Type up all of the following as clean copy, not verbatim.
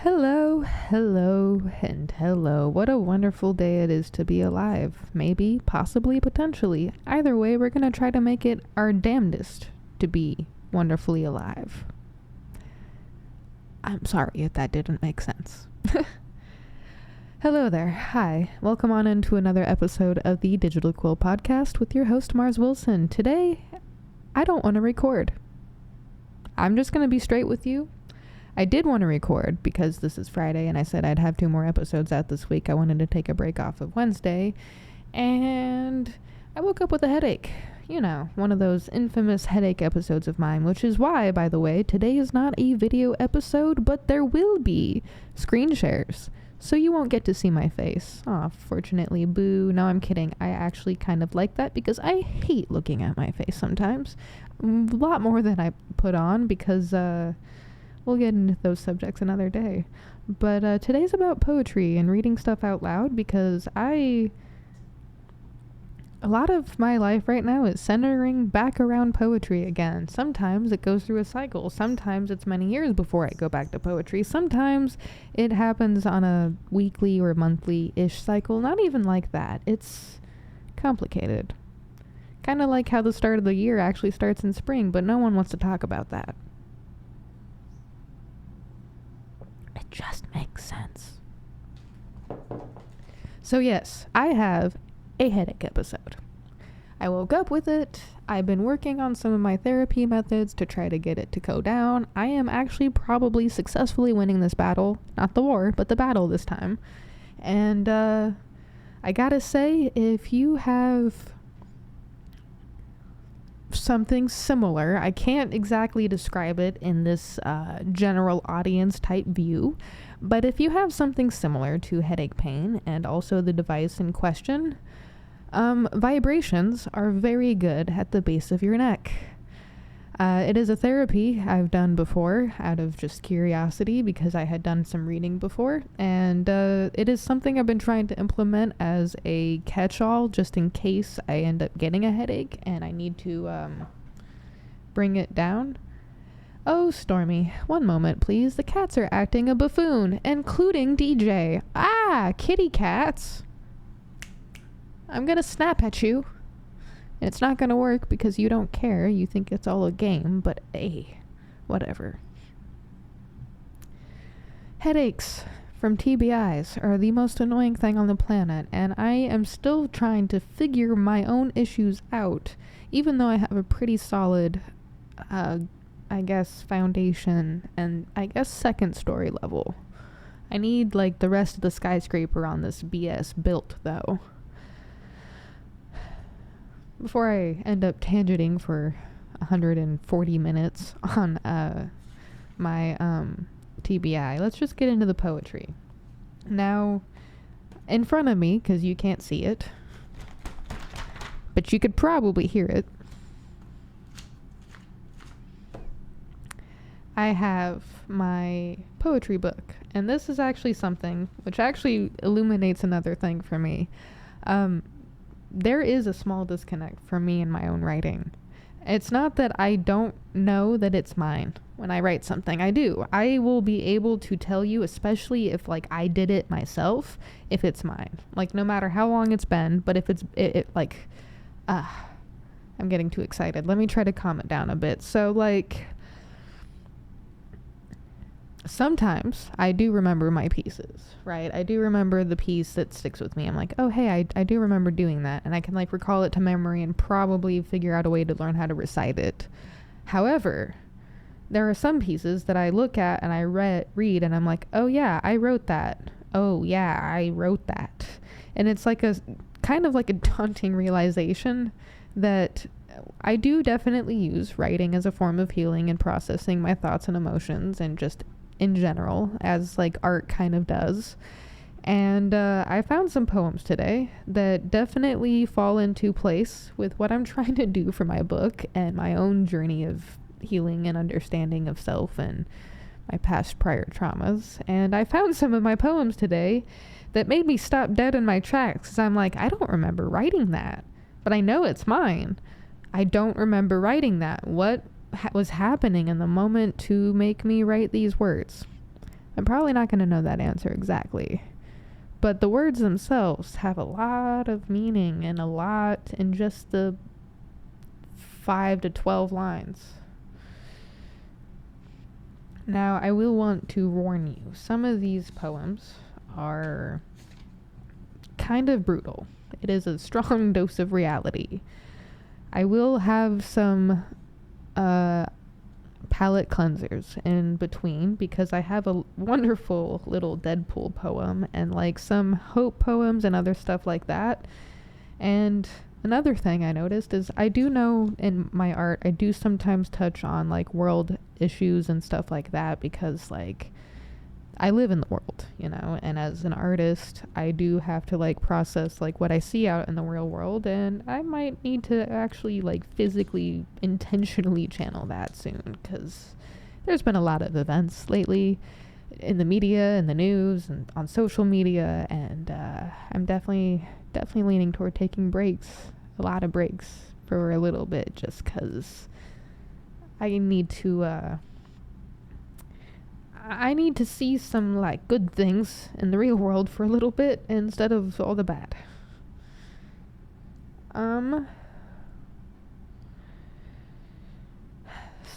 Hello. What a wonderful day it is to be alive. Maybe, possibly, potentially. Either way, we're going to try to make it our damnedest to be wonderfully alive. I'm sorry if that didn't make sense. Hello there. Hi. Welcome on into another episode of the Digital Quill podcast with your host, Mars Wilson. Today, I don't want to record. I'm just going to be straight with you. I did want to record because this is Friday and I said I'd have 2 more episodes out this week. I wanted to take a break off of Wednesday and I woke up with a headache. You know, one of those infamous headache episodes of mine, which is why, by the way, today is not a video episode, but there will be screen shares. So you won't get to see my face. Aw, fortunately, boo. No, I'm kidding. I actually kind of like that because I hate looking at my face sometimes. A lot more than I put on because, we'll get into those subjects another day. But today's about poetry and reading stuff out loud because a lot of my life right now is centering back around poetry again. Sometimes it goes through a cycle. Sometimes it's many years before I go back to poetry. Sometimes it happens on a weekly or monthly-ish cycle. Not even like that. It's complicated. Kind of like how the start of the year actually starts in spring, but no one wants to talk about that. It just makes sense. So yes, I have a headache episode. I woke up with it. I've been working on some of my therapy methods to try to get it to go down. I am actually probably successfully winning this battle. Not the war, but the battle this time. And I gotta say, if you have something similar, I can't exactly describe it in this general audience type view, but if you have something similar to headache pain and also the device in question, vibrations are very good at the base of your neck. It is a therapy I've done before out of just curiosity because I had done some reading before, and it is something I've been trying to implement as a catch-all just in case I end up getting a headache and I need to bring it down. Oh, Stormy, one moment please. The cats are acting a buffoon, including DJ. Ah, kitty cats. I'm gonna snap at you. It's not going to work because you don't care. You think it's all a game, but hey, whatever. Headaches from TBIs are the most annoying thing on the planet, and I am still trying to figure my own issues out, even though I have a pretty solid, foundation and second story level. I need, the rest of the skyscraper on this BS built, though. Before I end up tangenting for 140 minutes on my TBI, let's just get into the poetry. Now, in front of me, because you can't see it, but you could probably hear it, I have my poetry book. And this is actually something which actually illuminates another thing for me. There is a small disconnect from me in my own writing. It's not that I don't know that it's mine when I write something. I do. I will be able to tell you, especially if I did it myself, if it's mine. No matter how long it's been, but if it's I'm getting too excited. Let me try to calm it down a bit. So sometimes I do remember my pieces, right? I do remember the piece that sticks with me. I'm like, oh, hey, I do remember doing that. And I can recall it to memory and probably figure out a way to learn how to recite it. However, there are some pieces that I look at and I read and I'm like, oh yeah, I wrote that. Oh yeah, I wrote that. And it's kind of like a daunting realization that I do definitely use writing as a form of healing and processing my thoughts and emotions and just in general, as art kind of does. And I found some poems today that definitely fall into place with what I'm trying to do for my book and my own journey of healing and understanding of self and my past prior traumas. And I found some of my poems today that made me stop dead in my tracks because I'm I don't remember writing that, but I know it's mine. I don't remember writing that. What was happening in the moment to make me write these words? I'm probably not going to know that answer exactly. But the words themselves have a lot of meaning and a lot in just the 5 to 12 lines. Now, I will want to warn you, some of these poems are kind of brutal. It is a strong dose of reality. I will have some palate cleansers in between because I have a wonderful little Deadpool poem and like some hope poems and other stuff like that. And another thing I noticed is I do know in my art, I do sometimes touch on like world issues and stuff like that because like I live in the world, you know, and as an artist, I do have to like process like what I see out in the real world, and I might need to actually like physically, intentionally channel that soon because there's been a lot of events lately in the media and the news and on social media, and I'm definitely leaning toward taking breaks, a lot of breaks for a little bit, just because I need to see some like good things in the real world for a little bit instead of all the bad.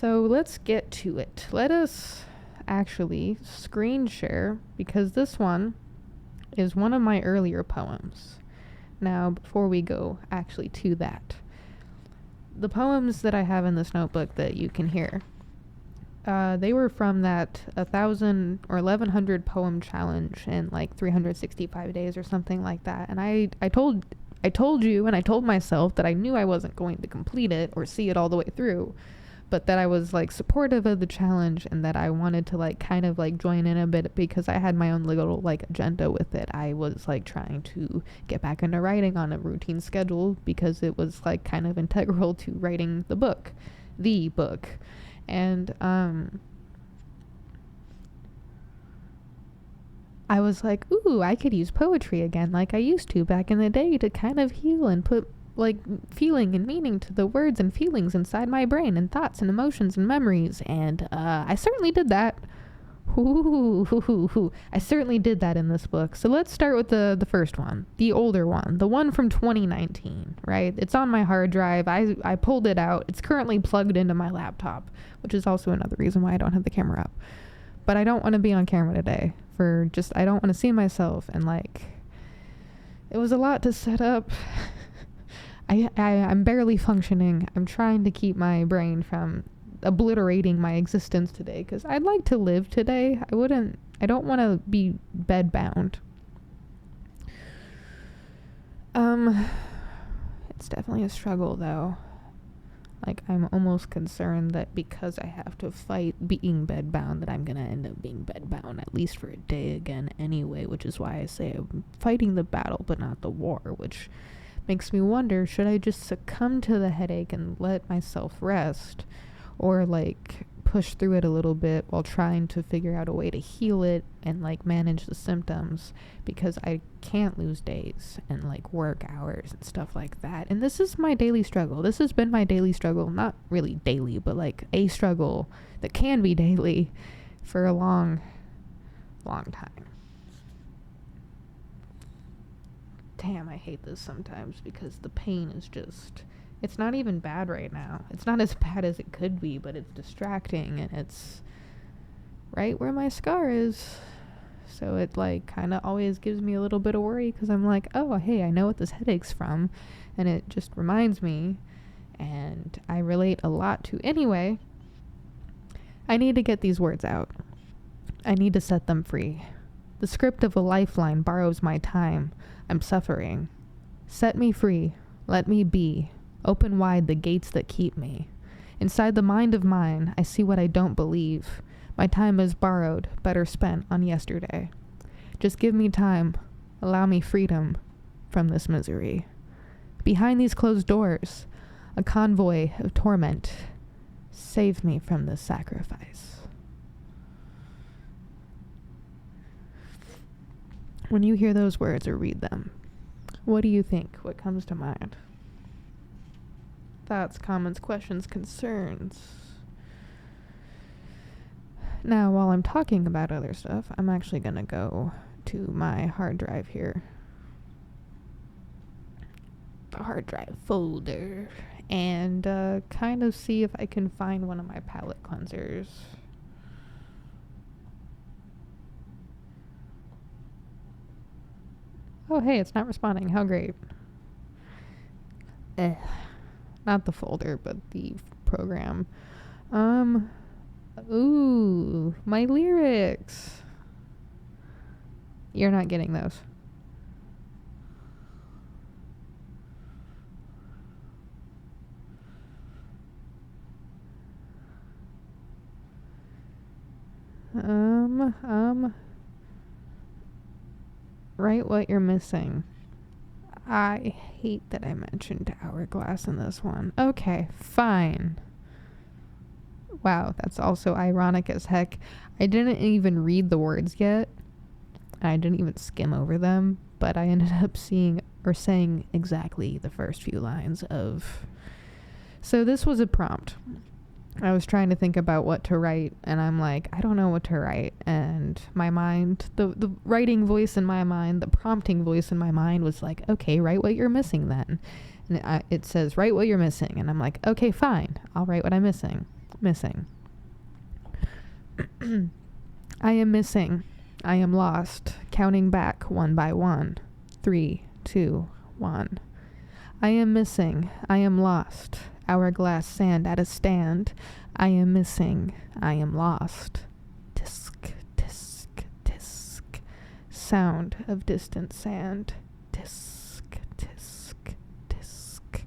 So let's get to it. Let us actually screen share because this one is one of my earlier poems. Now, before we go actually to that, the poems that I have in this notebook that you can hear, they were from that 1,000 or 1,100 poem challenge in like 365 days or something like that. And I told you and I told myself that I knew I wasn't going to complete it or see it all the way through, but that I was like supportive of the challenge and that I wanted to like kind of like join in a bit because I had my own little like agenda with it. I was like trying to get back into writing on a routine schedule because it was like kind of integral to writing the book. And I was like, ooh, I could use poetry again like I used to back in the day to kind of heal and put like feeling and meaning to the words and feelings inside my brain and thoughts and emotions and memories. And I certainly did that. I certainly did that in this book. So let's start with the first one, the older one, the one from 2019, right? It's on my hard drive. I pulled it out. It's currently plugged into my laptop, which is also another reason why I don't have the camera up. But I don't want to be on camera today I don't want to see myself. And like, it was a lot to set up. I'm barely functioning. I'm trying to keep my brain from obliterating my existence today because I'd like to live today. I don't want to be bed bound. It's definitely a struggle though. Like, I'm almost concerned that because I have to fight being bed bound, that I'm gonna end up being bed bound at least for a day again anyway, which is why I say I'm fighting the battle but not the war, which makes me wonder, should I just succumb to the headache and let myself rest, or like push through it a little bit while trying to figure out a way to heal it and like manage the symptoms, because I can't lose days and like work hours and stuff like that. And this is my daily struggle. This has been my daily struggle, not really daily, but like a struggle that can be daily for a long time. Damn, I hate this sometimes because the pain is just, it's not even bad right now. It's not as bad as it could be, but it's distracting and it's right where my scar is. So it like kind of always gives me a little bit of worry because I'm like, oh, hey, I know what this headache's from. And it just reminds me, and I relate a lot to anyway. I need to get these words out. I need to set them free. The script of a lifeline borrows my time. I'm suffering. Set me free. Let me be. Open wide the gates that keep me. Inside the mind of mine, I see what I don't believe. My time is borrowed, better spent on yesterday. Just give me time. Allow me freedom from this misery. Behind these closed doors, a convoy of torment. Save me from this sacrifice. When you hear those words or read them, what do you think? What comes to mind? Thoughts, comments, questions, concerns. Now, while I'm talking about other stuff, I'm actually going to go to my hard drive here. The hard drive folder. And kind of see if I can find one of my palette cleansers. Oh, hey, it's not responding. How great. Not the folder, but the program. Ooh, my lyrics. You're not getting those. Write what you're missing. I hate that I mentioned hourglass in this one. Okay, fine. Wow, that's also ironic as heck. I didn't even read the words yet. I didn't even skim over them, but I ended up seeing or saying exactly the first few lines of... So this was a prompt. I was trying to think about what to write, and I'm like, I don't know what to write. And my mind, the writing voice in my mind, the prompting voice in my mind was like, okay, write what you're missing then. And it says, write what you're missing. And I'm like, okay, fine. I'll write what I'm missing. I am missing. I am lost. Counting back one by one. 3, 2, 1. I am missing. I am lost. Hourglass sand at a stand. I am missing. I am lost. Tisk, tisk, tisk. Sound of distant sand. Tisk, tisk, tisk.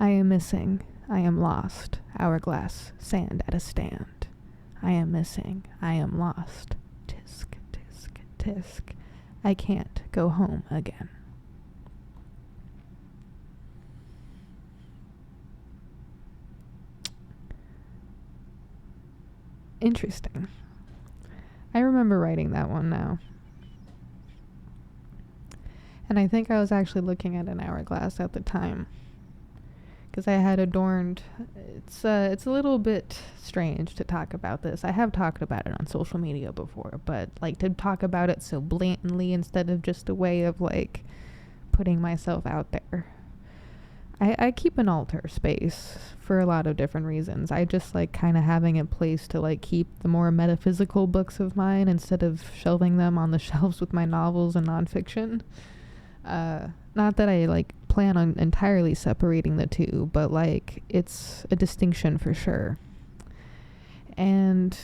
I am missing. I am lost. Hourglass sand at a stand. I am missing. I am lost. Tisk, tisk, tisk. I can't go home again. Interesting. I remember writing that one now. And I think I was actually looking at an hourglass at the time. Because I had adorned... It's a little bit strange to talk about this. I have talked about it on social media before, but like to talk about it so blatantly instead of just a way of like putting myself out there. I keep an altar space for a lot of different reasons. I just like kind of having a place to like keep the more metaphysical books of mine instead of shelving them on the shelves with my novels and nonfiction. Not that I like plan on entirely separating the two, but like it's a distinction for sure. And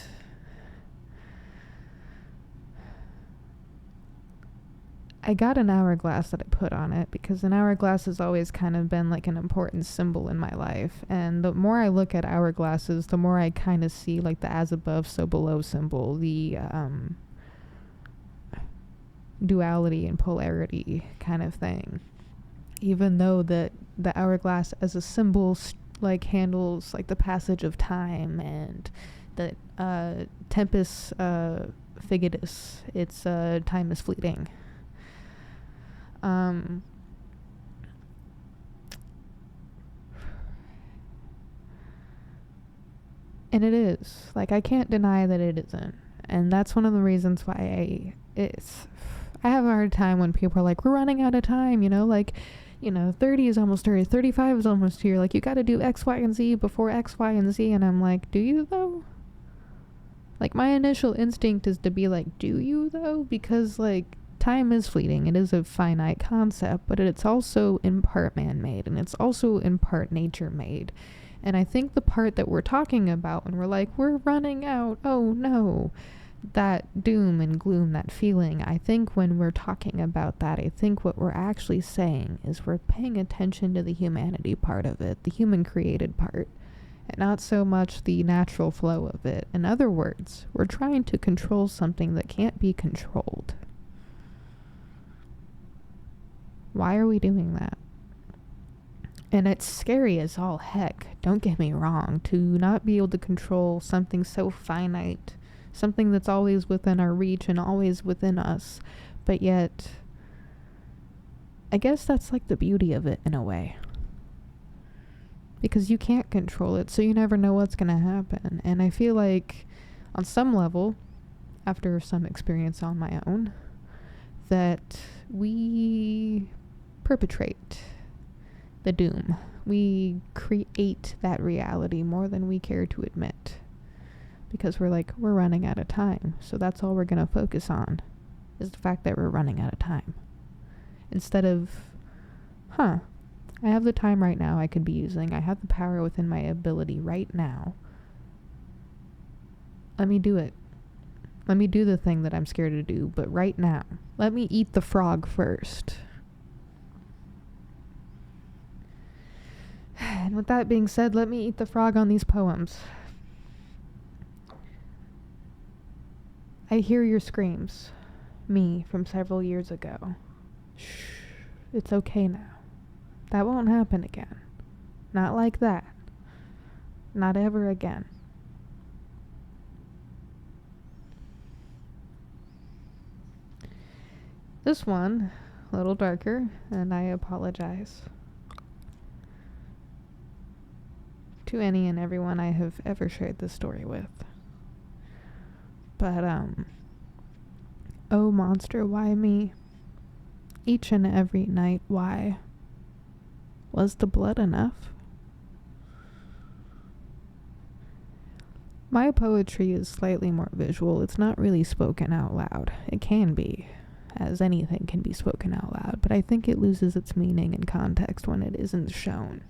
I got an hourglass that I put on it because an hourglass has always kind of been like an important symbol in my life. And the more I look at hourglasses, the more I kind of see like the as above, so below symbol, the duality and polarity kind of thing. Even though the hourglass as a symbol like handles like the passage of time and the tempus figitus, it's time is fleeting. And it is. Like, I can't deny that it isn't. And that's one of the reasons why I have a hard time when people are like, we're running out of time, 30 is almost here, 35 is almost here, like, you gotta do X, Y, and Z before X, Y, and Z, and I'm like, do you, though? Like, my initial instinct is to be like, do you, though? Because, like, time is fleeting. It is a finite concept, but it's also in part man-made, and it's also in part nature-made. And I think the part that we're talking about when we're like, we're running out, oh no, that doom and gloom, that feeling, I think when we're talking about that, I think what we're actually saying is we're paying attention to the humanity part of it, the human-created part, and not so much the natural flow of it. In other words, we're trying to control something that can't be controlled. Why are we doing that? And it's scary as all heck, don't get me wrong, to not be able to control something so finite, something that's always within our reach and always within us, but yet, I guess that's like the beauty of it in a way. Because you can't control it, so you never know what's going to happen. And I feel like on some level, after some experience on my own, that we perpetrate the doom. We create that reality more than we care to admit. Because we're running out of time. So that's all we're going to focus on, is the fact that we're running out of time. Instead of, I have the time right now I could be using. I have the power within my ability right now. Let me do it. Let me do the thing that I'm scared to do, but right now. Let me eat the frog first. And with that being said, let me eat the frog on these poems. I hear your screams. Me from several years ago. Shh. It's okay now. That won't happen again. Not like that. Not ever again. This one, a little darker, and I apologize to any and everyone I have ever shared this story with. But, oh monster, why me? Each and every night, why? Was the blood enough? My poetry is slightly more visual. It's not really spoken out loud. It can be, as anything can be spoken out loud, but I think it loses its meaning and context when it isn't shown.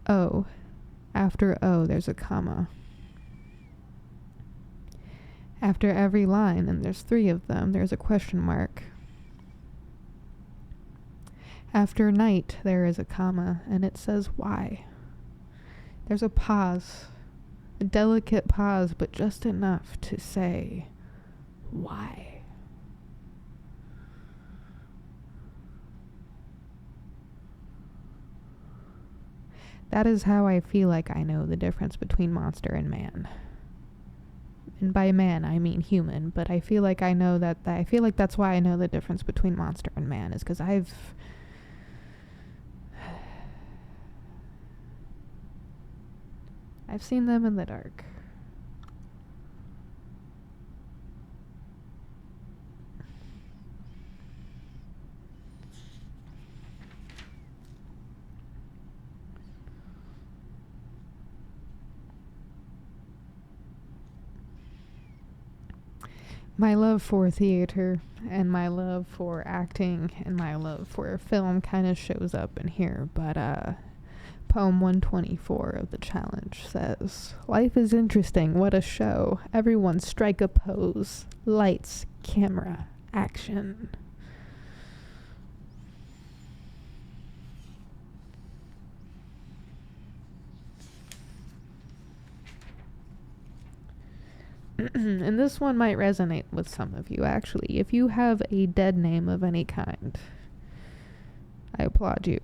Oh, after O, there's a comma. After every line, and there's 3 of them, there's a question mark. After night, there is a comma, and it says why. There's a pause, a delicate pause, but just enough to say why. That is how I feel like I know the difference between monster and man. And by man, I mean human, but I feel like I know that I feel like that's why I know the difference between monster and man, is because I've seen them in the dark. My love for theater and my love for acting and my love for film kind of shows up in here, but poem 124 of the challenge says, life is interesting, what a show. Everyone strike a pose. Lights, camera, action. And this one might resonate with some of you, actually. If you have a dead name of any kind, I applaud you.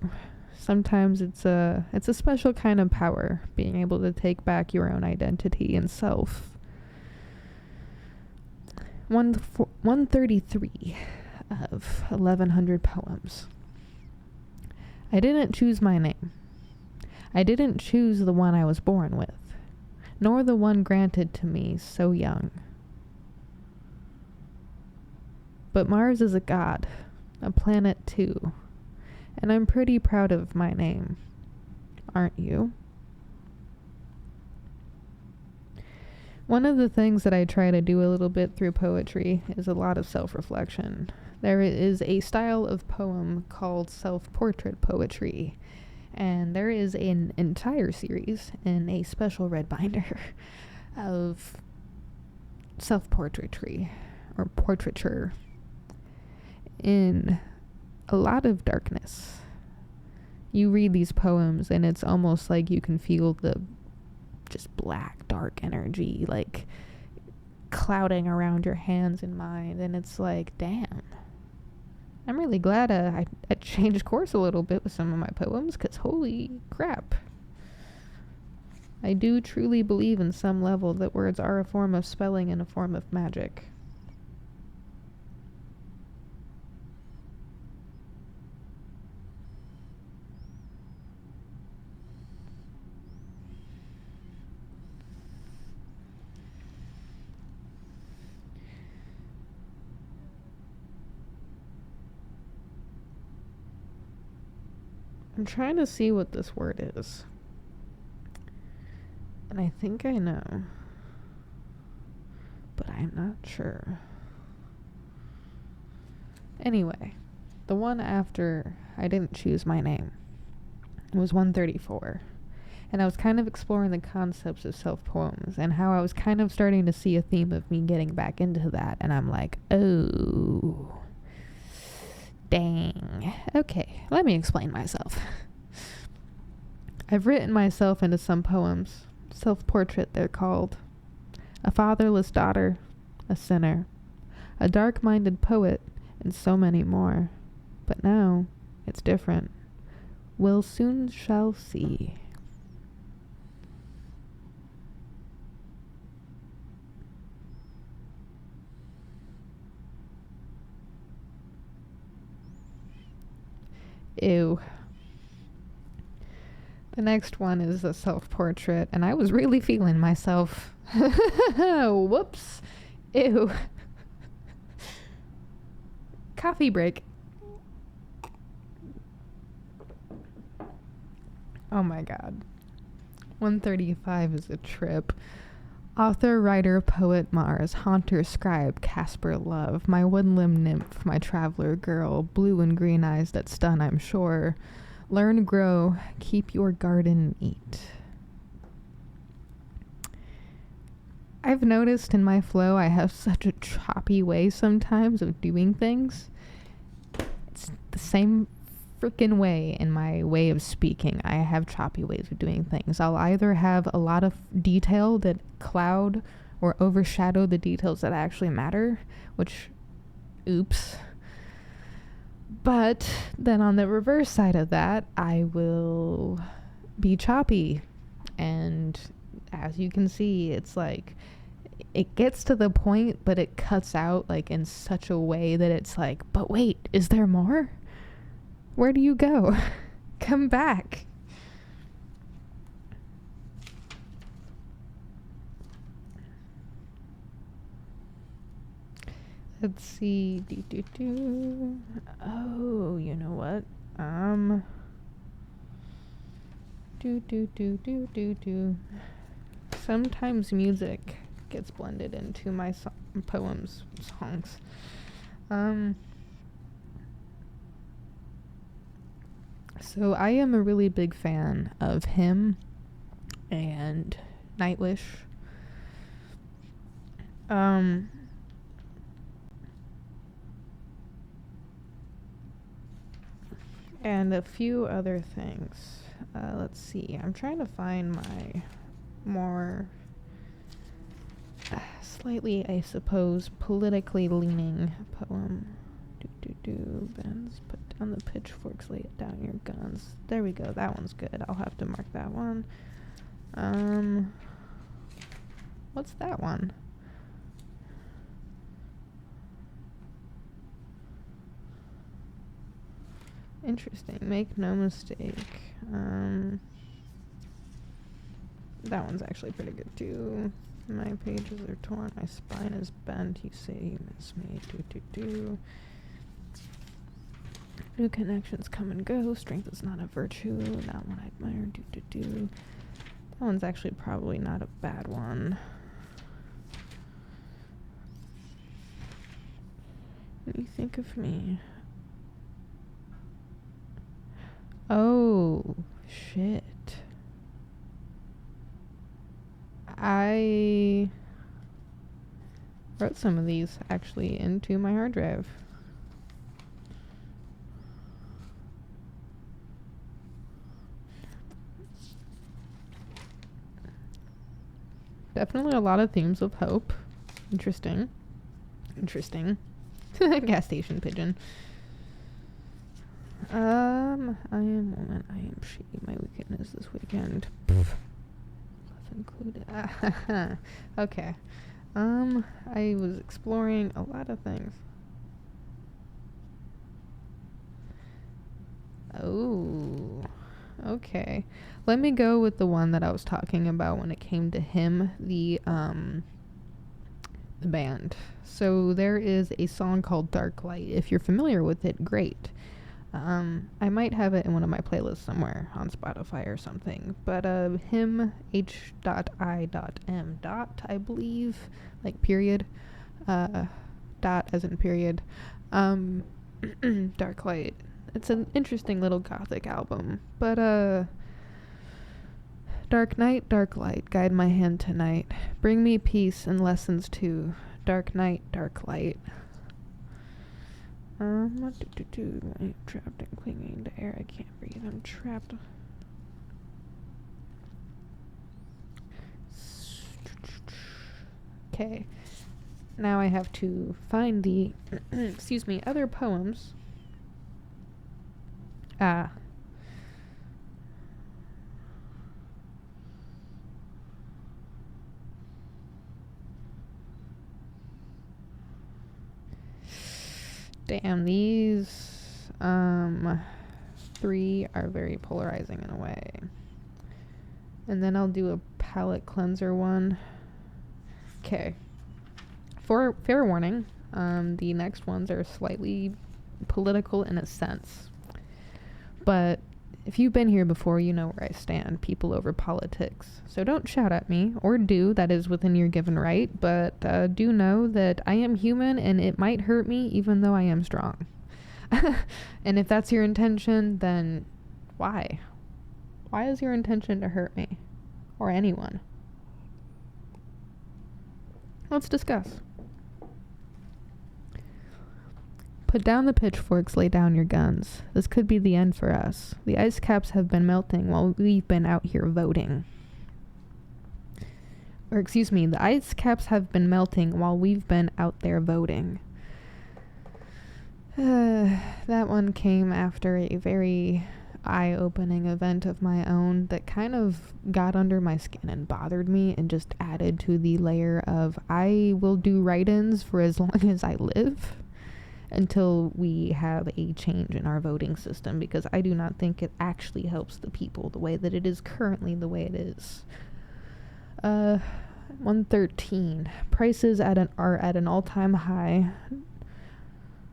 Sometimes it's a special kind of power, being able to take back your own identity and self. 133 of 1100 poems. I didn't choose my name. I didn't choose the one I was born with, nor the one granted to me so young. But Mars is a god, a planet too, and I'm pretty proud of my name. Aren't you? One of the things that I try to do a little bit through poetry is a lot of self-reflection. There is a style of poem called self-portrait poetry, and there is an entire series in a special red binder of self-portraiture or portraiture in a lot of darkness. You read these poems and it's almost like you can feel the just black, dark energy like clouding around your hands and mind, and it's like, damn. I'm really glad I changed course a little bit with some of my poems, because holy crap. I do truly believe in some level that words are a form of spelling and a form of magic. I'm trying to see what this word is. And I think I know. But I'm not sure. Anyway, the one after I didn't choose my name was 134. And I was kind of exploring the concepts of self-poems and how I was kind of starting to see a theme of me getting back into that. And I'm like, oh, dang. Okay, let me explain myself. I've written myself into some poems. Self-portrait, they're called. A fatherless daughter, a sinner, a dark-minded poet, and so many more. But now, it's different. We'll soon shall see. Ew. The next one is a self-portrait, and I was really feeling myself. Whoops. Ew. Coffee break. Oh my god. 135 is a trip. Author, writer, poet, Mars, haunter, scribe, Casper, love, my one-limb nymph, my traveler girl, blue and green eyes that stun, I'm sure. Learn, grow, keep your garden neat. I've noticed in my flow I have such a choppy way sometimes of doing things. It's the same freaking way in my way of speaking. I have choppy ways of doing things. I'll either have a lot of detail that cloud or overshadow the details that actually matter, which, oops. But then on the reverse side of that, I will be choppy. And as you can see, it's like, it gets to the point, but it cuts out like in such a way that it's like, but wait, is there more? Where do you go? Come back. Let's see. Oh, you know what? Sometimes music gets blended into my songs. So I am a really big fan of him and Nightwish. And a few other things. Let's see. I'm trying to find my more slightly, I suppose, politically leaning poem. Bends, put down the pitchforks, lay it down your guns. There we go. That one's good. I'll have to mark that one. What's that one? Interesting. Make no mistake. That one's actually pretty good too. My pages are torn. My spine is bent. You say you miss me. New connections come and go. Strength is not a virtue. That one I admire. That one's actually probably not a bad one. When you think of me. Oh, shit. I wrote some of these actually into my hard drive. Definitely a lot of themes of hope. Interesting. Gas station pigeon. I am woman, I am she. My weekend is this weekend. Included. Okay. I was exploring a lot of things. Oh, okay. Let me go with the one that I was talking about when it came to him, the band. So there is a song called Dark Light. If you're familiar with it, great. I might have it in one of my playlists somewhere on Spotify or something. But him H.I.M. I believe, like period, dot as in period. Dark Light. It's an interesting little gothic album. But Dark night, dark light, guide my hand tonight. Bring me peace and lessons too. Dark night, dark light. I'm trapped and clinging to air. I can't breathe. I'm trapped. Okay. Now I have to find the excuse me, other poems. Damn, these 3 are very polarizing in a way. And then I'll do a palette cleanser one. Okay. For fair warning, the next ones are slightly political in a sense. But if you've been here before, you know where I stand. People over politics. So don't shout at me, or do. That is within your given right. But do know that I am human and it might hurt me even though I am strong. And if that's your intention, then why? Why is your intention to hurt me? Or anyone? Let's discuss. Put down the pitchforks, lay down your guns. This could be the end for us. The ice caps have been melting while we've been out here voting. Or excuse me, the ice caps have been melting while we've been out there voting. That one came after a very eye-opening event of my own that kind of got under my skin and bothered me and just added to the layer of I will do write-ins for as long as I live until we have a change in our voting system, because I do not think it actually helps the people the way that it is currently the way it is. 113. Prices are at an all-time high.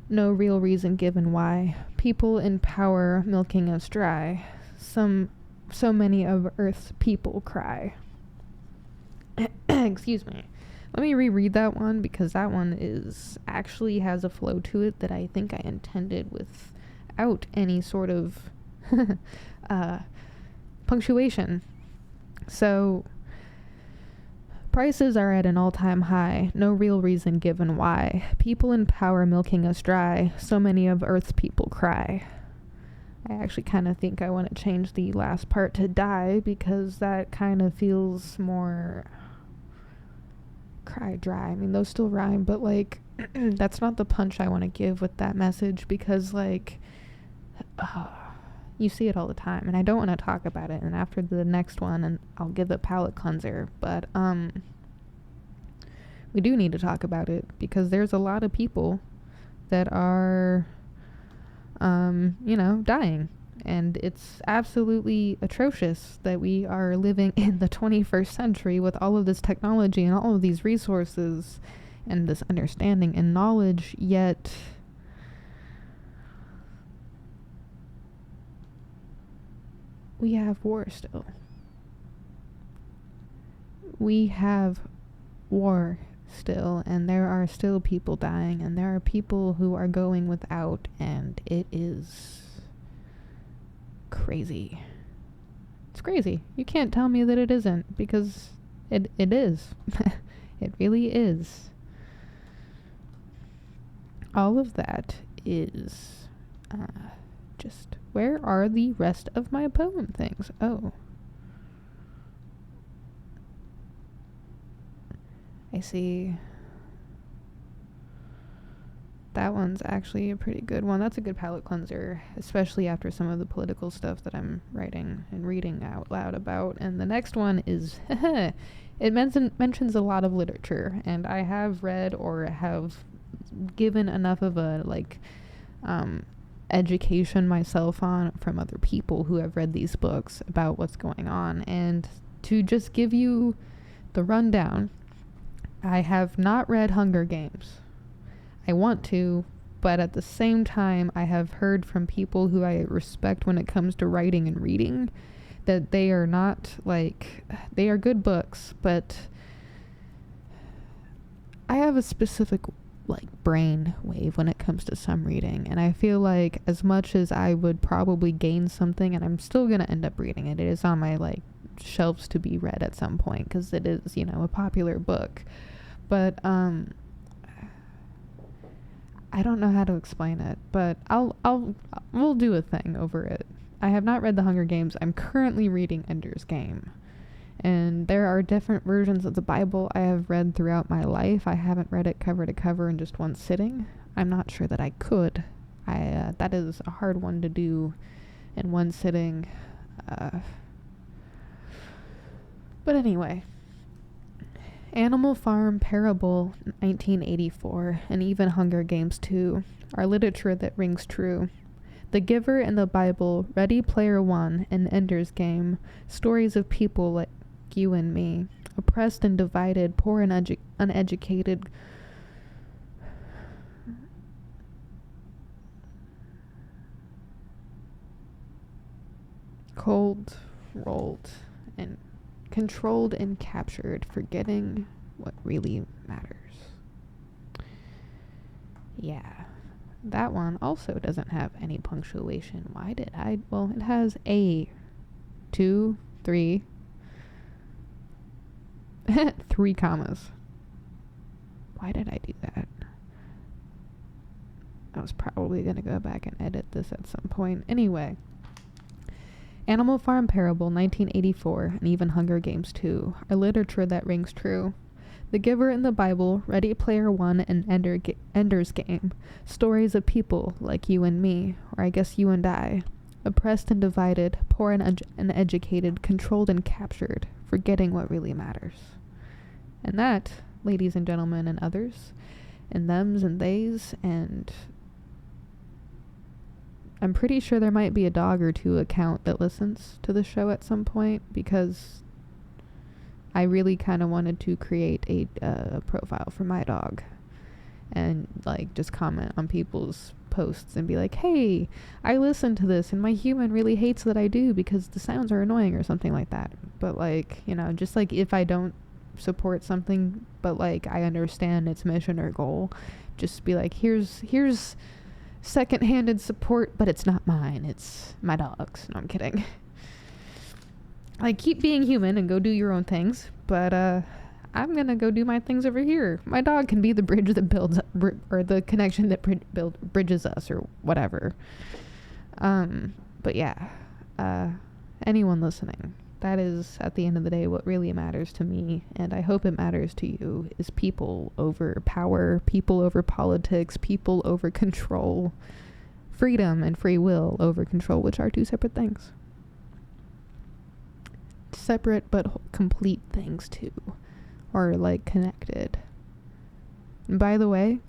No real reason given why. People in power milking us dry. So many of Earth's people cry. Excuse me. Let me reread that one, because that one actually has a flow to it that I think I intended without any sort of punctuation. So, prices are at an all-time high. No real reason given why. People in power milking us dry. So many of Earth's people cry. I actually kind of think I want to change the last part to die, because that kind of feels more cry dry. I mean, those still rhyme, but like that's not the punch I want to give with that message, because like you see it all the time and I don't want to talk about it. And after the next one, and I'll give a palate cleanser, but we do need to talk about it, because there's a lot of people that are dying. And it's absolutely atrocious that we are living in the 21st century with all of this technology and all of these resources and this understanding and knowledge, yet we have war still. We have war still, and there are still people dying, and there are people who are going without, and it is crazy. It's crazy. You can't tell me that it isn't, because it is. It really is. All of that is just, where are the rest of my poem things? Oh, I see. That one's actually a pretty good one. That's a good palate cleanser, especially after some of the political stuff that I'm writing and reading out loud about. And the next one is, it mentions a lot of literature, and I have read or have given enough of a education myself on from other people who have read these books about what's going on. And to just give you the rundown, I have not read Hunger Games. I want to, But at the same time, I have heard from people who I respect when it comes to writing and reading that they are not like, they are good books, but I have a specific like brain wave when it comes to some reading, and I feel like as much as I would probably gain something, and I'm still gonna end up reading it, it is on my like shelves to be read at some point because it is, you know, a popular book, but I don't know how to explain it, but we'll do a thing over it. I have not read The Hunger Games. I'm currently reading Ender's Game. And there are different versions of the Bible I have read throughout my life. I haven't read it cover to cover in just one sitting. I'm not sure that I could. That is a hard one to do in one sitting. But anyway. Animal Farm, Parable, 1984, and even Hunger Games 2 are literature that rings true. The Giver in the Bible, Ready Player One, and Ender's Game, stories of people like you and me, oppressed and divided, poor and uneducated, cold, rolled, and controlled and captured, forgetting what really matters. Yeah, that one also doesn't have any punctuation. Why did I? Well, it has a 2, 3, 3 commas. Why did I do that? I was probably going to go back and edit this at some point. Anyway. Animal Farm, Parable, 1984, and even Hunger Games 2 are literature that rings true. The Giver in the Bible, Ready Player One, and Ender's Game, stories of people like you and me, or I guess you and I, oppressed and divided, poor and uneducated, controlled and captured, forgetting what really matters. And that, ladies and gentlemen and others, and thems and theys, and I'm pretty sure there might be a dog or two account that listens to the show at some point, because I really kind of wanted to create a profile for my dog and like just comment on people's posts and be like, hey, I listened to this and my human really hates that I do because the sounds are annoying or something like that. But like, you know, just like if I don't support something but like I understand its mission or goal, just be like, here's second-handed support, but it's not mine, it's my dog's. No, I'm kidding. Like, keep being human and go do your own things, but I'm gonna go do my things over here. My dog can be the bridge that builds or the connection that bridges us or whatever. But yeah, anyone listening, that is at the end of the day what really matters to me, and I hope it matters to you, is people over power, people over politics, people over control, freedom and free will over control, which are two separate things. Separate but complete things too, or like connected. And by the way,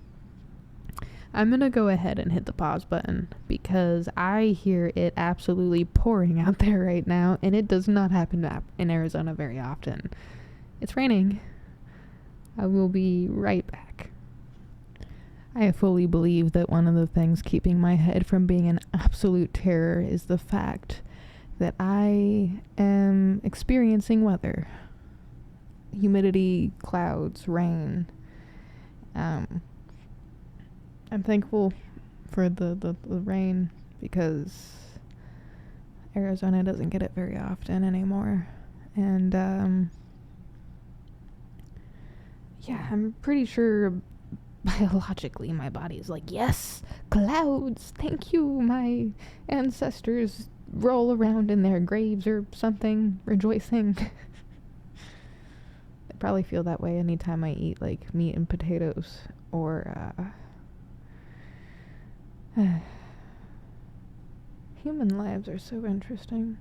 I'm gonna go ahead and hit the pause button because I hear it absolutely pouring out there right now, and it does not happen in Arizona very often. It's raining. I will be right back. I fully believe that one of the things keeping my head from being an absolute terror is the fact that I am experiencing weather. Humidity, clouds, rain. I'm thankful for the rain because Arizona doesn't get it very often anymore. And yeah, I'm pretty sure biologically my body is like, yes, clouds, thank you. My ancestors roll around in their graves or something, rejoicing. I probably feel that way anytime I eat like meat and potatoes or human lives are so interesting.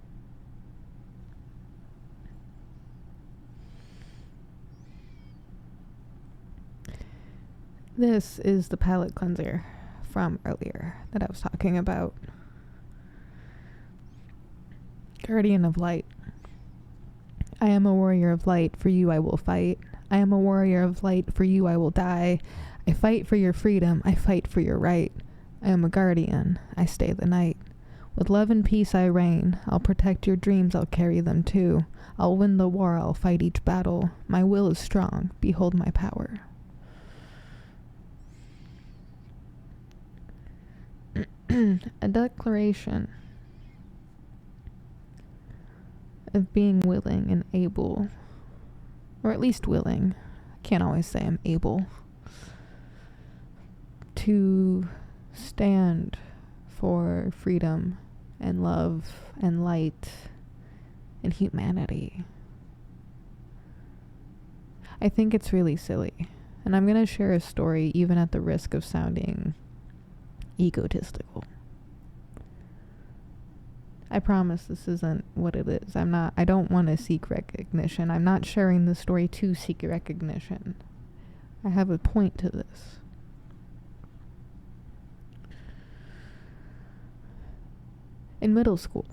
This is the palette cleanser from earlier that I was talking about. Guardian of Light. I am a warrior of light, for you I will fight. I am a warrior of light, for you I will die. I fight for your freedom, I fight for your right. I am a guardian, I stay the night. With love and peace I reign, I'll protect your dreams, I'll carry them too. I'll win the war, I'll fight each battle. My will is strong, behold my power. A declaration of being willing and able, or at least willing, I can't always say I'm able, to stand for freedom and love and light and humanity. I think it's really silly, and I'm going to share a story even at the risk of sounding egotistical. I promise this isn't what it is. I don't want to seek recognition. I'm not sharing this story to seek recognition. I have a point to this. In middle school,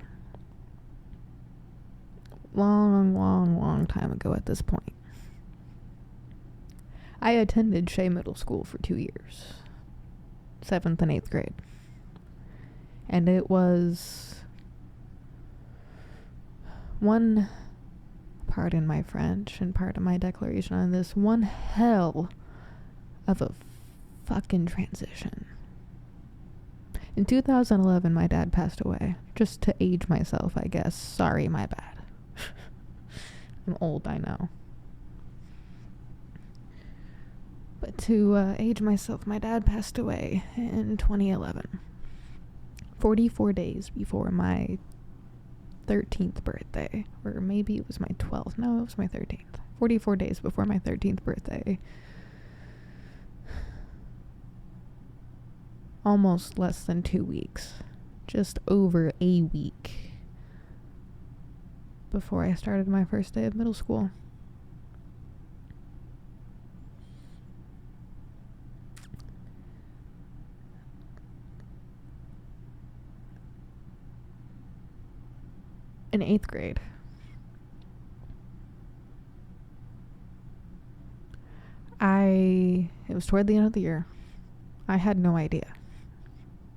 long time ago at this point, I attended Shea Middle School for 2 years. 7th and 8th grade. And it was one, pardon my French and pardon my declaration on this, one hell of a fucking transition. In 2011, my dad passed away. Just to age myself, I guess. Sorry, my bad. I'm old, I know. But to age myself, my dad passed away in 2011. 44 days before my 13th birthday. Or maybe it was my 12th. No, it was my 13th. 44 days before my 13th birthday. Almost less than 2 weeks. Just over a week before I started my first day of middle school. In 8th grade, it was toward the end of the year. I had no idea.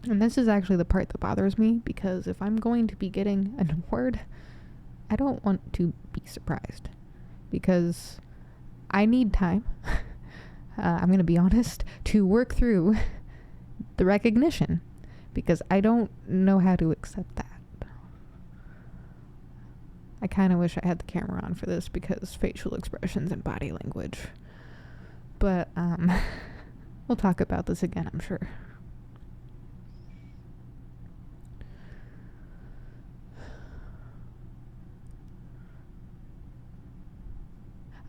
And this is actually the part that bothers me, because if I'm going to be getting an award, I don't want to be surprised, because I need time, I'm going to be honest, to work through the recognition, because I don't know how to accept that. I kind of wish I had the camera on for this, because facial expressions and body language. But, we'll talk about this again, I'm sure.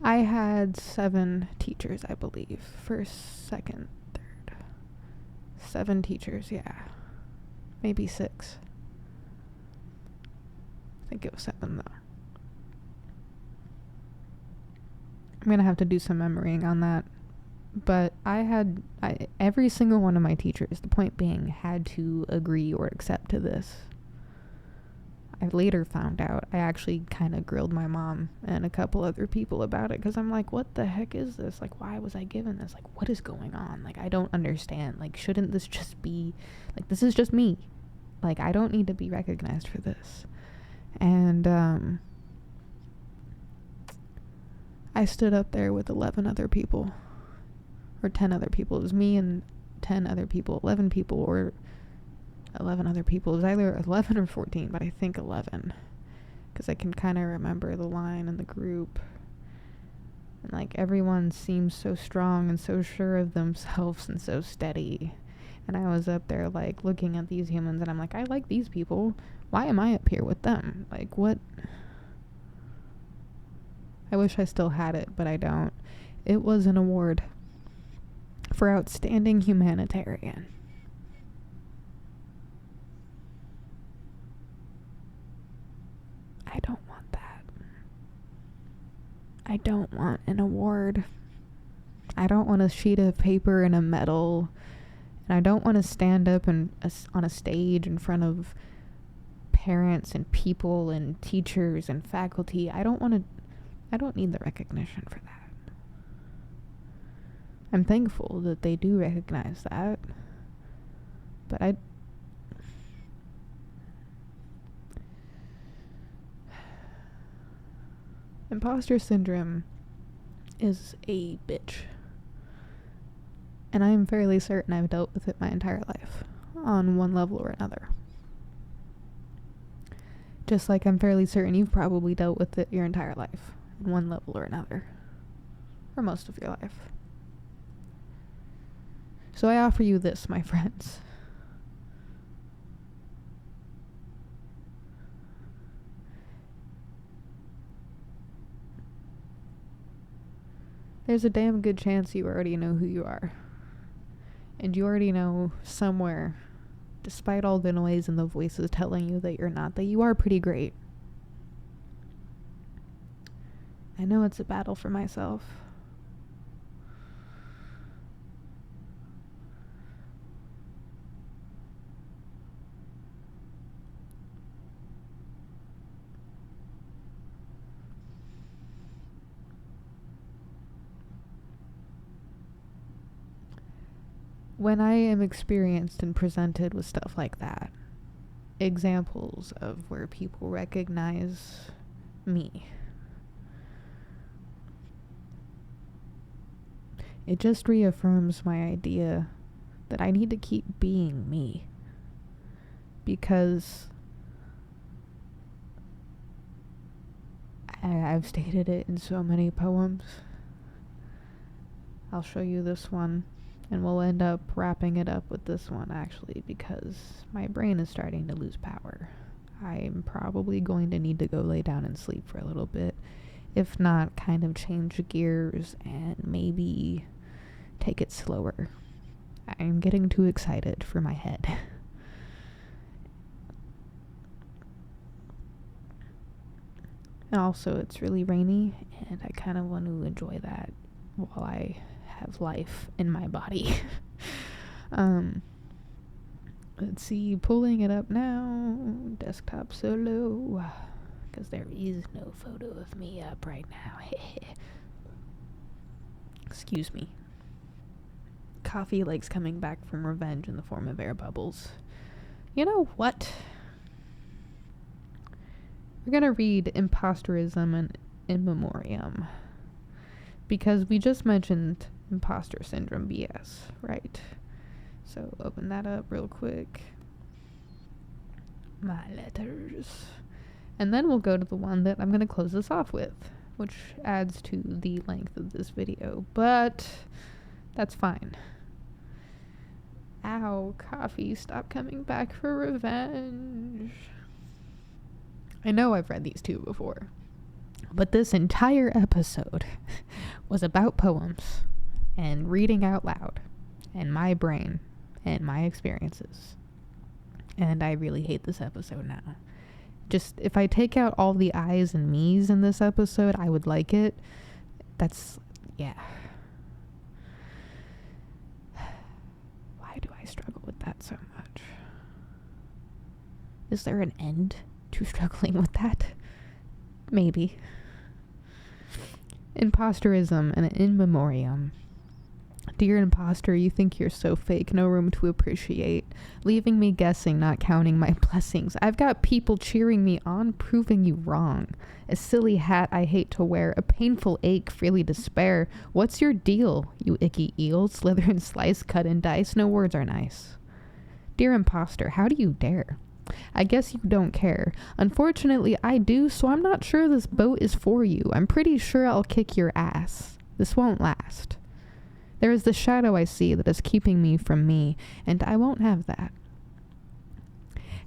I had 7 teachers, I believe. First, second, third. 7 teachers, yeah. Maybe 6. I think it was 7, though. I'm going to have to do some memorying on that. But every single one of my teachers, the point being, had to agree or accept to this. I later found out, I actually kind of grilled my mom and a couple other people about it, because I'm like, what the heck is this? Like, why was I given this? Like, what is going on? Like, I don't understand. Like, shouldn't this just be, like, this is just me. Like, I don't need to be recognized for this. And, I stood up there with 11 other people, or 10 other people. It was me and 10 other people, 11 people, or 11 other people. It was either 11 or 14, but I think 11, because I can kind of remember the line in the group, and like everyone seems so strong and so sure of themselves and so steady, and I was up there like looking at these humans, and I'm like, I like these people, why am I up here with them? Like, what? I wish I still had it, but I don't. It was an award for outstanding humanitarian. I don't want that. I don't want an award. I don't want a sheet of paper and a medal. And I don't want to stand up on a stage in front of parents and people and teachers and faculty. I don't need the recognition for that. I'm thankful that they do recognize that. But imposter syndrome is a bitch. And I am fairly certain I've dealt with it my entire life, on one level or another. Just like I'm fairly certain you've probably dealt with it your entire life, on one level or another. For most of your life. So I offer you this, my friends. There's a damn good chance you already know who you are. And you already know somewhere, despite all the noise and the voices telling you that you're not, that you are pretty great. I know it's a battle for myself. When I am experienced and presented with stuff like that, examples of where people recognize me, it just reaffirms my idea that I need to keep being me. Because I've stated it in so many poems. I'll show you this one. And we'll end up wrapping it up with this one, actually, because my brain is starting to lose power. I'm probably going to need to go lay down and sleep for a little bit. If not, kind of change gears and maybe take it slower. I'm getting too excited for my head. And also, it's really rainy, and I kind of want to enjoy that while I have life in my body. Let's see, pulling it up now. Desktop solo, because there is no photo of me up right now. Excuse me. Coffee likes coming back from revenge in the form of air bubbles. You know what? We're gonna read Imposterism and In Memoriam, because we just mentioned imposter syndrome BS, right? So open that up real quick. My letters. And then we'll go to the one that I'm going to close this off with, which adds to the length of this video, but that's fine. Ow, coffee, stop coming back for revenge. I know I've read these two before, but this entire episode was about poems and reading out loud and my brain and my experiences. And I really hate this episode now. Just, if I take out all the I's and me's in this episode, I would like it. That's, yeah. Why do I struggle with that so much? Is there an end to struggling with that? Maybe. Imposterism and In Memoriam. Dear imposter, you think you're so fake, no room to appreciate. Leaving me guessing, not counting my blessings. I've got people cheering me on, proving you wrong. A silly hat I hate to wear, a painful ache, freely despair. What's your deal, you icky eel? Slither and slice, cut and dice, no words are nice. Dear imposter, how do you dare? I guess you don't care. Unfortunately, I do, so I'm not sure this boat is for you. I'm pretty sure I'll kick your ass. This won't last. There is the shadow I see that is keeping me from me, and I won't have that.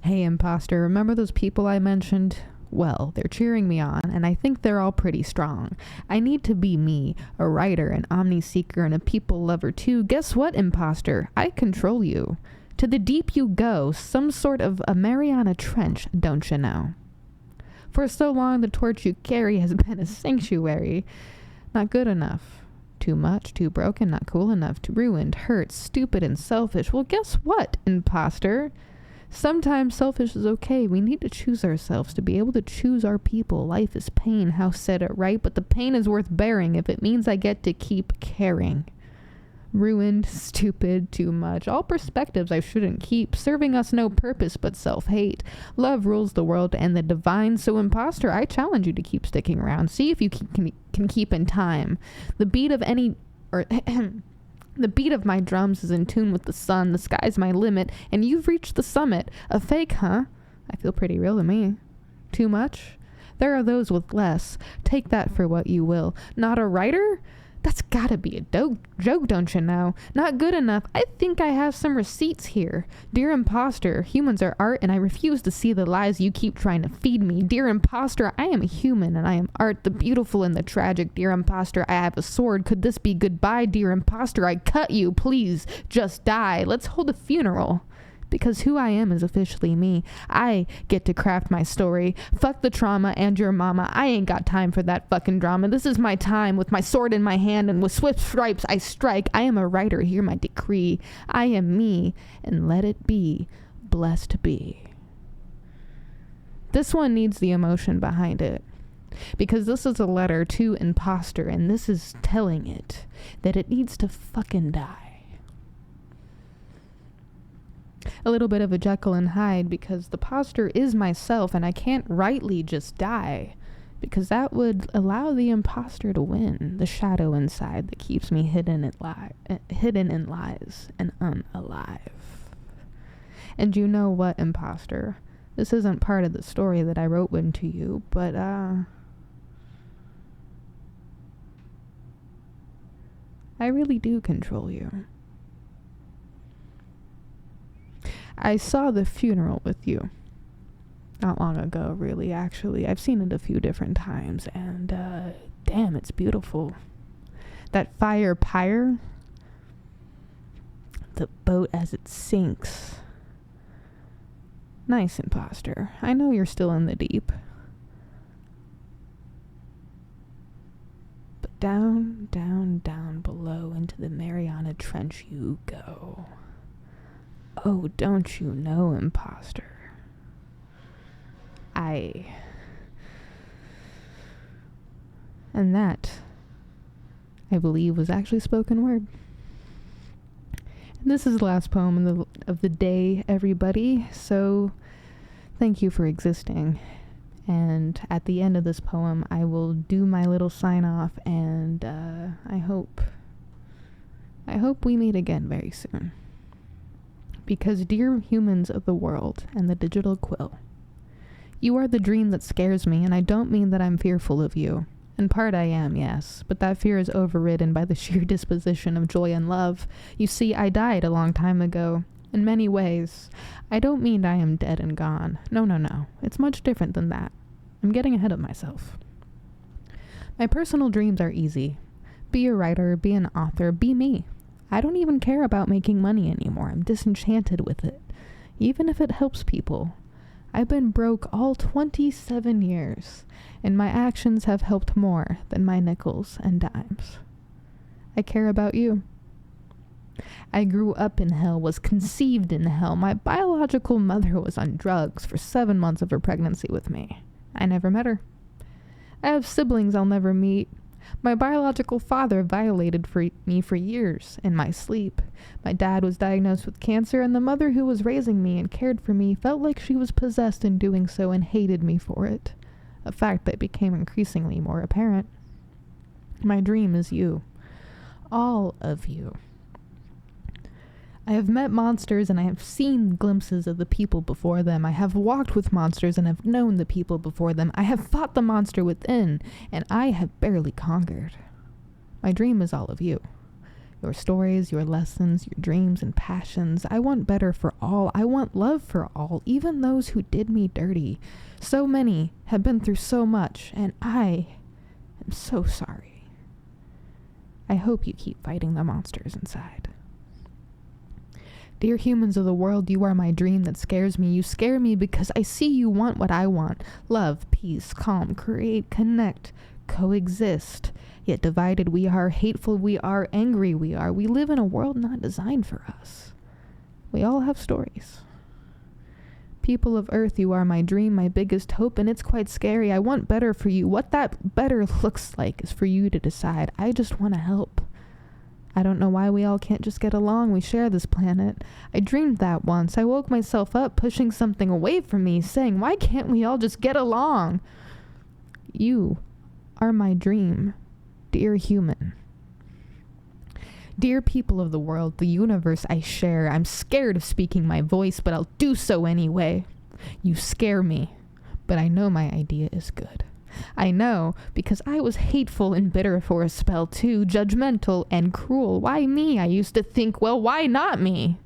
Hey, imposter, remember those people I mentioned? Well, they're cheering me on, and I think they're all pretty strong. I need to be me, a writer, an omni-seeker, and a people lover too. Guess what, imposter? I control you. To the deep you go, some sort of a Mariana Trench, don't you know? For so long the torch you carry has been a sanctuary. Not good enough. Too much, too broken, not cool enough, too ruined, hurt, stupid, and selfish. Well, guess what, imposter? Sometimes selfish is okay. We need to choose ourselves to be able to choose our people. Life is pain, House said it right, but the pain is worth bearing if it means I get to keep caring. Ruined, stupid, too much. All perspectives I shouldn't keep, serving us no purpose but self-hate. Love rules the world and the divine, so imposter, I challenge you to keep sticking around. See if you can keep in time. The beat of the beat of my drums is in tune with the sun. The sky's my limit, and you've reached the summit. A fake, huh? I feel pretty real to me. Too much? There are those with less. Take that for what you will. Not a writer? That's gotta be a joke, don't you know? Not good enough. I think I have some receipts here. Dear imposter, humans are art, and I refuse to see the lies you keep trying to feed me. Dear imposter, I am a human, and I am art, the beautiful and the tragic. Dear imposter, I have a sword. Could this be goodbye? Dear imposter, I cut you. Please, just die. Let's hold a funeral. Because who I am is officially me. I get to craft my story. Fuck the trauma and your mama. I ain't got time for that fucking drama. This is my time. With my sword in my hand and with swift stripes I strike. I am a writer. Hear my decree. I am me, and let it be. Blessed be. This one needs the emotion behind it. Because this is a letter to imposter, and this is telling it that it needs to fucking die. A little bit of a Jekyll and Hyde, because the imposter is myself, and I can't rightly just die, because that would allow the imposter to win, the shadow inside that keeps me hidden in lies and unalive. And you know what, imposter? This isn't part of the story that I wrote into you, but I really do control you. I saw the funeral with you not long ago, really, actually. I've seen it a few different times, and damn, it's beautiful. That fire pyre, the boat as it sinks. Nice, imposter. I know you're still in the deep. But down, down, down below into the Mariana Trench you go. Oh, don't you know, imposter? And that, I believe, was actually spoken word. And this is the last poem of the day, everybody. So, thank you for existing. And at the end of this poem, I will do my little sign off, and I hope we meet again very soon. Because, dear humans of the world and the digital quill, you are the dream that scares me, and I don't mean that I'm fearful of you. In part I am, yes, but that fear is overridden by the sheer disposition of joy and love. You see, I died a long time ago. In many ways. I don't mean I am dead and gone. No. It's much different than that. I'm getting ahead of myself. My personal dreams are easy. Be a writer, be an author, be me. I don't even care about making money anymore. I'm disenchanted with it, even if it helps people. I've been broke all 27 years, and my actions have helped more than my nickels and dimes. I care about you. I grew up in hell, was conceived in hell. My biological mother was on drugs for 7 months of her pregnancy with me. I never met her. I have siblings I'll never meet. My biological father violated me for years in my sleep. My dad was diagnosed with cancer, and the mother who was raising me and cared for me felt like she was possessed in doing so and hated me for it, a fact that became increasingly more apparent. My dream is you. All of you. I have met monsters, and I have seen glimpses of the people before them. I have walked with monsters and have known the people before them. I have fought the monster within, and I have barely conquered. My dream is all of you. Your stories, your lessons, your dreams and passions. I want better for all. I want love for all, even those who did me dirty. So many have been through so much, and I am so sorry. I hope you keep fighting the monsters inside. Dear humans of the world, you are my dream that scares me. You scare me because I see you want what I want. Love, peace, calm, create, connect, coexist. Yet divided we are, hateful we are, angry we are. We live in a world not designed for us. We all have stories. People of Earth, you are my dream, my biggest hope, and it's quite scary. I want better for you. What that better looks like is for you to decide. I just want to help. I don't know why we all can't just get along. We share this planet. I dreamed that once. I woke myself up pushing something away from me, saying, why can't we all just get along? You are my dream, dear human. Dear people of the world, the universe I share, I'm scared of speaking my voice, but I'll do so anyway. You scare me, but I know my idea is good. I know, because I was hateful and bitter for a spell too, judgmental and cruel. Why me? I used to think, well, why not me?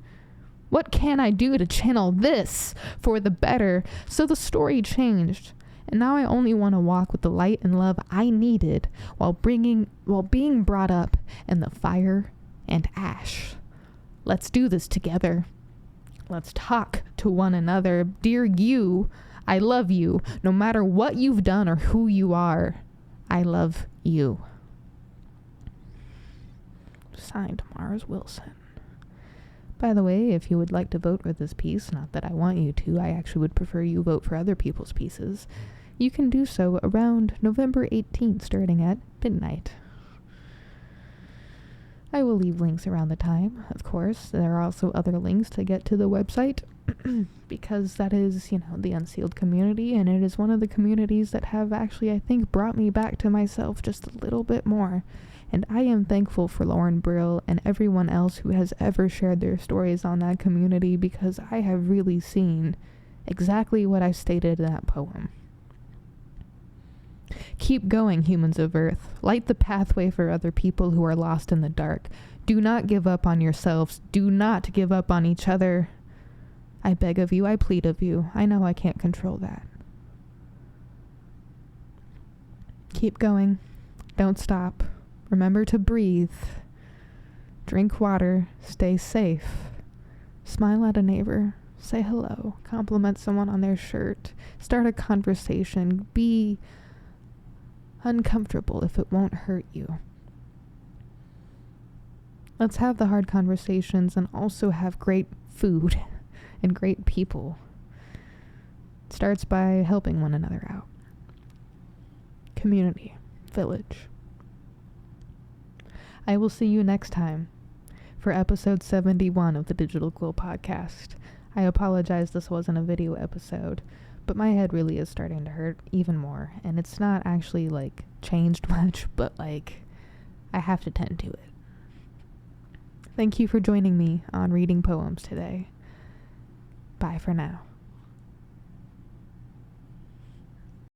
What can I do to channel this for the better? So the story changed, and now I only want to walk with the light and love I needed while being brought up in the fire and ash. Let's do this together. Let's talk to one another. Dear you, I love you, no matter what you've done or who you are. I love you. Signed, Mars Wilson. By the way, if you would like to vote for this piece, not that I want you to, I actually would prefer you vote for other people's pieces, you can do so around November 18th, starting at midnight. I will leave links around the time, of course. There are also other links to get to the website, because that is, the unsealed community, and it is one of the communities that have actually, I think, brought me back to myself just a little bit more. And I am thankful for Lauren Brill and everyone else who has ever shared their stories on that community, because I have really seen exactly what I stated in that poem. Keep going, humans of Earth. Light the pathway for other people who are lost in the dark. Do not give up on yourselves. Do not give up on each other. I beg of you, I plead of you. I know I can't control that. Keep going. Don't stop. Remember to breathe. Drink water. Stay safe. Smile at a neighbor. Say hello. Compliment someone on their shirt. Start a conversation. Be uncomfortable if it won't hurt you. Let's have the hard conversations and also have great food and great people. It starts by helping one another out. Community, village. I will see you next time for episode 71 of the Digital Quill podcast. I apologize this wasn't a video episode, but my head really is starting to hurt even more, and it's not actually changed much, but I have to tend to it. Thank you for joining me on reading poems today. Bye for now.